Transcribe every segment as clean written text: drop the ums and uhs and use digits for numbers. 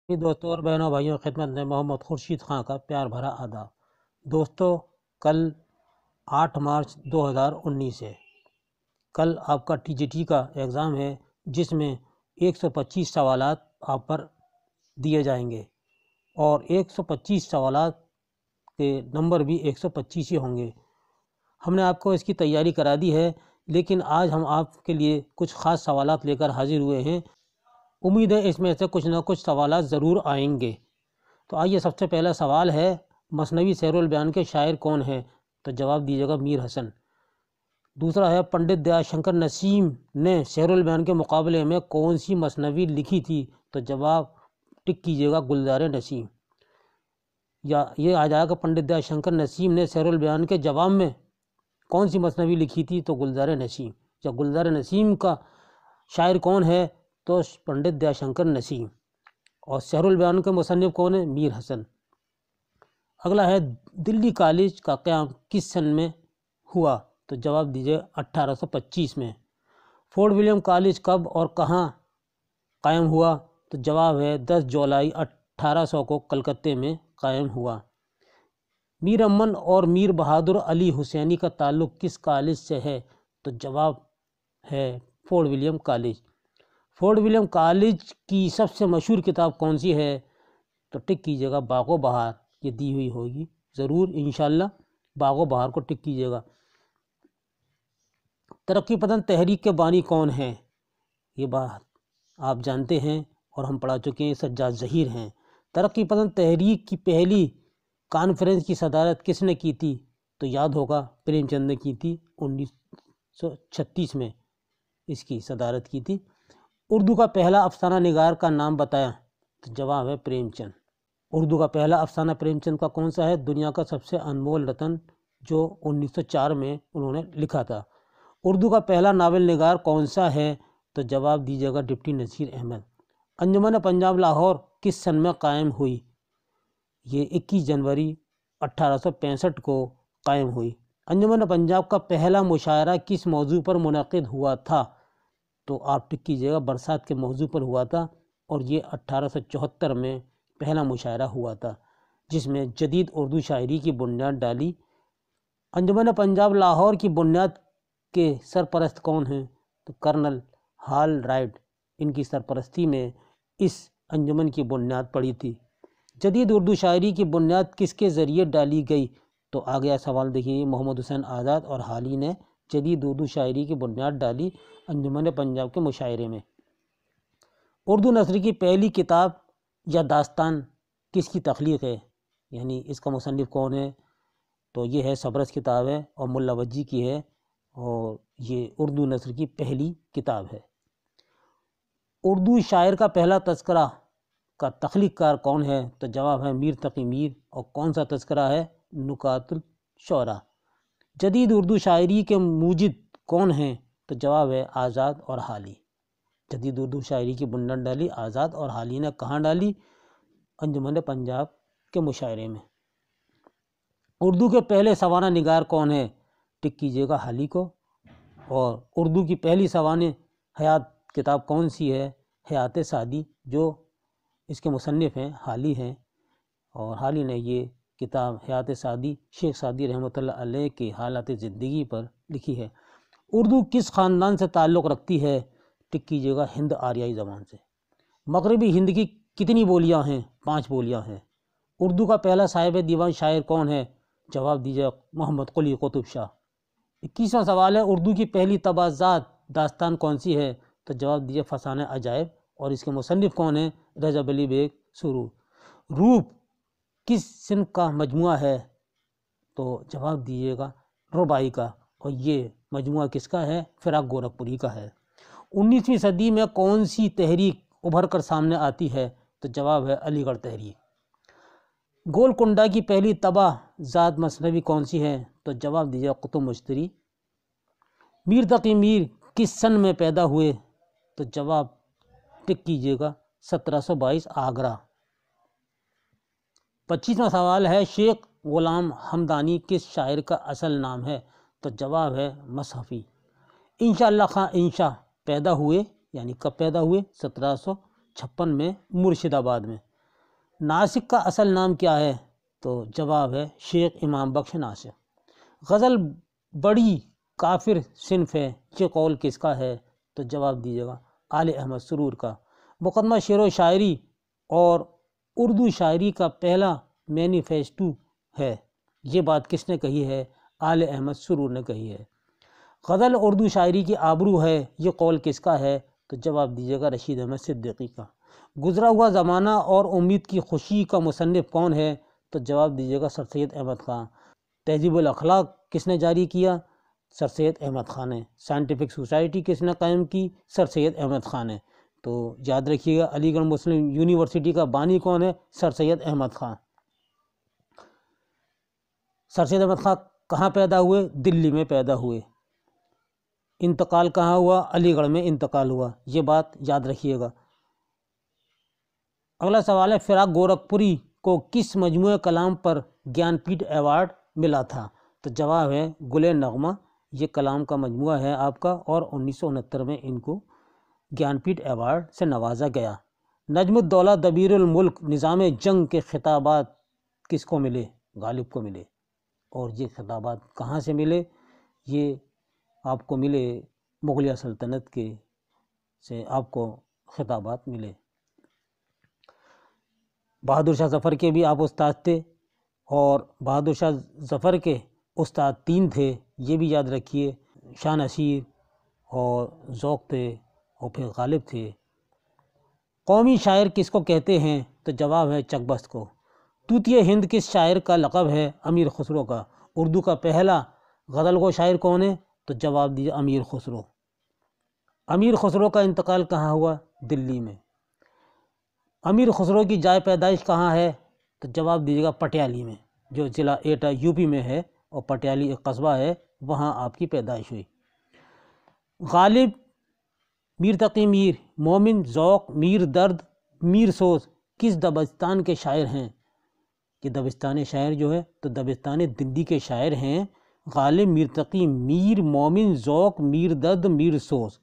دوستوں اور بہنوں بھائیوں خدمت میں محمد خورشید خان کا پیار بھرا آداب۔ دوستو، کل 8 مارچ 2019 ہے۔ کل آپ کا TGT کا ایگزام ہے، جس میں 125 سوالات آپ پر دیے جائیں گے اور 125 سوالات کے نمبر بھی 125 ہی ہوں گے۔ ہم نے آپ کو اس کی تیاری کرا دی ہے، لیکن آج ہم آپ کے لیے کچھ خاص سوالات لے کر حاضر ہوئے ہیں۔ امید ہے اس میں سے کچھ نہ کچھ سوالات ضرور آئیں گے۔ تو آئیے، سب سے پہلا سوال ہے، مثنوی سیر البیان کے شاعر کون ہیں؟ تو جواب دیجیے گا میر حسن۔ دوسرا ہے، پنڈت دیا شنکر نسیم نے سیر البیان کے مقابلے میں کون سی مثنوی لکھی تھی؟ تو جواب ٹک کیجیے گا گلزار نسیم۔ یا یہ آ جائے گا، پنڈت دیا شنکر نسیم نے سیر البیان کے جواب میں کون سی مثنوی لکھی تھی؟ تو گلزار نسیم۔ یا گلزار نسیم کا شاعر کون ہے؟ تو پنڈت دیا شنکر نسیم۔ اور سیر البیان کے مصنف کون ہے؟ میر حسن۔ اگلا ہے، دلی کالج کا قیام کس سن میں ہوا؟ تو جواب دیجیے 1825 میں۔ فورٹ ولیم کالج کب اور کہاں قائم ہوا؟ تو جواب ہے 10 جولائی 1800 کو کلکتے میں قائم ہوا۔ میر امن اور میر بہادر علی حسینی کا تعلق کس کالج سے ہے؟ تو جواب ہے Fort William College. Fort William College کی سب سے مشہور کتاب کون سی ہے؟ تو ٹک کیجیے گا باغ و بہار۔ یہ دی ہوئی ہوگی ضرور انشاءاللہ، باغ و بہار کو ٹک کیجیے گا۔ ترقی پسند تحریک کے بانی کون ہیں؟ یہ بات آپ جانتے ہیں اور ہم پڑھا چکے ہیں، سجاد ظہیر ہیں۔ ترقی پسند تحریک کی پہلی کانفرنس کی صدارت کس نے کی تھی؟ تو یاد ہوگا پریم چند نے کی تھی، 1936 میں اس کی صدارت کی تھی۔ اردو کا پہلا افسانہ نگار کا نام بتایا؟ تو جواب ہے پریم چند۔ اردو کا پہلا افسانہ پریم چند کا کون سا ہے؟ دنیا کا سب سے انمول رتن، جو 1904 میں انہوں نے لکھا تھا۔ اردو کا پہلا ناول نگار کون سا ہے؟ تو جواب دیجیے گا ڈپٹی نذیر احمد۔ انجمن پنجاب لاہور کس سن میں قائم ہوئی؟ یہ 21 جنوری 1865 کو قائم ہوئی۔ انجمن پنجاب کا پہلا مشاعرہ کس موضوع پر منعقد ہوا تھا؟ تو آپ ٹک کیجیے گا برسات کے موضوع پر ہوا تھا، اور یہ 1874 میں پہلا مشاعرہ ہوا تھا، جس میں جدید اردو شاعری کی بنیاد ڈالی۔ انجمن پنجاب لاہور کی بنیاد کے سرپرست کون ہیں؟ تو کرنل ہال رائٹ، ان کی سرپرستی میں اس انجمن کی بنیاد پڑی تھی۔ جدید اردو شاعری کی بنیاد کس کے ذریعے ڈالی گئی؟ تو آ گیا سوال، دیکھیے، محمد حسین آزاد اور حالی نے جدید اردو شاعری کی بنیاد ڈالی انجمن پنجاب کے مشاعرے میں۔ اردو نثر کی پہلی کتاب یا داستان کس کی تخلیق ہے؟ یعنی اس کا مصنف کون ہے؟ تو یہ ہے صبرس کتاب ہے اور ملا وجی کی ہے، اور یہ اردو نثر کی پہلی کتاب ہے۔ اردو شاعر کا پہلا تذکرہ کا تخلیق کار کون ہے؟ تو جواب ہے میر تقی میر۔ اور کون سا تذکرہ ہے؟ نکات الشعراء۔ جدید اردو شاعری کے موجد کون ہیں؟ تو جواب ہے آزاد اور حالی۔ جدید اردو شاعری کی بنیاد ڈالی آزاد اور حالی نے۔ کہاں ڈالی؟ انجمن پنجاب کے مشاعرے میں۔ اردو کے پہلے سوانح نگار کون ہے؟ ٹک کیجیے گا حالی کو۔ اور اردو کی پہلی سوانح حیات کتاب کون سی ہے؟ حیات سعدی، جو اس کے مصنف ہیں حالی ہیں، اور حالی نے یہ کتاب حیات سعدی شیخ سعدی رحمۃ اللہ علیہ کے حالات زندگی پر لکھی ہے۔ اردو کس خاندان سے تعلق رکھتی ہے؟ ٹک کیجیے گا ہند آریائی زبان سے۔ مغربی ہند کی کتنی بولیاں ہیں؟ 5 بولیاں ہیں۔ اردو کا پہلا صاحب دیوان شاعر کون ہے؟ جواب دیجیے محمد قلی قطب شاہ۔ 21واں سوال ہے، اردو کی پہلی طباعت داستان کون سی ہے؟ تو جواب دیجیے فسانہ عجائب، اور اس کے مصنف کون ہیں؟ رجب علی بیگ سرور۔ روپ کس صنف کا مجموعہ ہے؟ تو جواب دیجیے گا رباعی کا، اور یہ مجموعہ کس کا ہے؟ فراق گورکھپوری کا ہے۔ 19ویں صدی میں کون سی تحریک ابھر کر سامنے آتی ہے؟ تو جواب ہے علی گڑھ تحریک۔ گولکنڈہ کی پہلی طبع ذات مثنوی کون سی ہے؟ تو جواب دیجیے قطب مشتری۔ میر تقی میر کس سن میں پیدا ہوئے؟ تو جواب ٹک کیجیے گا 1722 آگرہ۔ 25واں سوال ہے، شیخ غلام حمدانی کس شاعر کا اصل نام ہے؟ تو جواب ہے مصحفی۔ انشاءاللہ خان انشا پیدا ہوئے، یعنی کب پیدا ہوئے؟ 1756 میں مرشد آباد میں۔ ناسک کا اصل نام کیا ہے؟ تو جواب ہے شیخ امام بخش ناسک۔ غزل بڑی کافر صنف ہے، یہ قول کس کا ہے؟ تو جواب دیجیے گا آل احمد سرور کا۔ مقدمہ شعر و شاعری اور اردو شاعری کا پہلا مینیفیسٹو ہے، یہ بات کس نے کہی ہے؟ آل احمد سرور نے کہی ہے۔ غزل اردو شاعری کی آبرو ہے، یہ قول کس کا ہے؟ تو جواب دیجیے گا رشید احمد صدیقی کا۔ گزرا ہوا زمانہ اور امید کی خوشی کا مصنف کون ہے؟ تو جواب دیجیے گا سر سید احمد خان۔ تہذیب الاخلاق کس نے جاری کیا؟ سر سید احمد خان نے۔ سائنٹیفک سوسائٹی کس نے قائم کی؟ سر سید احمد خان نے۔ تو یاد رکھیے گا علی گڑھ مسلم یونیورسٹی کا بانی کون ہے؟ سر سید احمد خان۔ سر سید احمد خان کہاں پیدا ہوئے؟ دلی میں پیدا ہوئے۔ انتقال کہاں ہوا؟ علی گڑھ میں انتقال ہوا، یہ بات یاد رکھیے گا۔ اگلا سوال ہے فراق گورکھپوری کو کس مجموعہ کلام پر گیان پیٹھ ایوارڈ ملا تھا؟ تو جواب ہے گل نغمہ، یہ کلام کا مجموعہ ہے آپ کا، اور 1969 میں ان کو گیان پیٹھ ایوارڈ سے نوازا گیا۔ نجم الدولہ دبیر الملک نظام جنگ کے خطابات کس کو ملے؟ غالب کو ملے۔ اور یہ خطابات کہاں سے ملے؟ یہ آپ کو ملے مغلیہ سلطنت کے سے آپ کو خطابات ملے۔ بہادر شاہ ظفر کے بھی آپ استاد تھے، اور بہادر شاہ ظفر کے استاد 3 تھے، یہ بھی یاد رکھیے، شاہ نصیر اور ذوق تھے اور پھر غالب تھے۔ قومی شاعر کس کو کہتے ہیں؟ تو جواب ہے چک بست کو۔ طوطئ ہند کس شاعر کا لقب ہے؟ امیر خسرو کا۔ اردو کا پہلا غزل گو شاعر کون ہے؟ تو جواب دیجیے امیر خسرو۔ امیر خسرو کا انتقال کہاں ہوا؟ دلی میں۔ امیر خسرو کی جائے پیدائش کہاں ہے؟ تو جواب دیجیے گا پٹیالی میں، جو ضلع ایٹا یوپی میں ہے، اور پٹیالی ایک قصبہ ہے، وہاں آپ کی پیدائش ہوئی۔ غالب، میر تقی میر، مومن، ذوق، میر درد، میر سوز کس دبستان کے شاعر ہیں؟ کہ دبستان شاعر جو ہے تو دبستان دلی کے شاعر ہیں غالب، میر تقی میر، مومن، ذوق، میر درد، میر سوز۔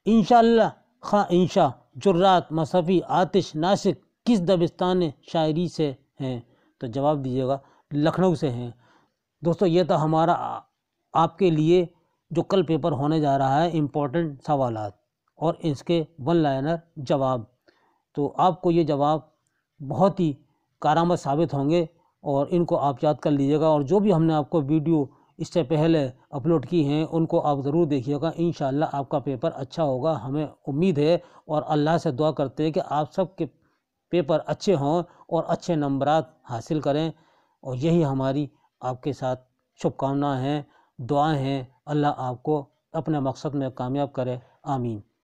انشاءاللہ، خواں انشا، جرات، مصحفی، آتش، ناسک کس دبستان شاعری سے ہیں؟ تو جواب دیجیے گا لکھنؤ سے ہیں۔ دوستو یہ تھا ہمارا آپ کے لیے جو کل پیپر ہونے جا رہا ہے امپورٹنٹ سوالات اور اس کے 1 لائنر جواب۔ تو آپ کو یہ جواب بہت ہی کارآمد ثابت ہوں گے، اور ان کو آپ یاد کر لیجیے گا، اور جو بھی ہم نے آپ کو ویڈیو اس سے پہلے اپلوڈ کی ہیں ان کو آپ ضرور دیکھیے گا۔ انشاءاللہ آپ کا پیپر اچھا ہوگا، ہمیں امید ہے، اور اللہ سے دعا کرتے ہیں کہ آپ سب کے پیپر اچھے ہوں اور اچھے نمبرات حاصل کریں، اور یہی ہماری آپ کے ساتھ شبھ کامنائیں ہیں، دعائیں ہیں۔ اللہ آپ کو اپنے مقصد میں کامیاب کرے، آمین۔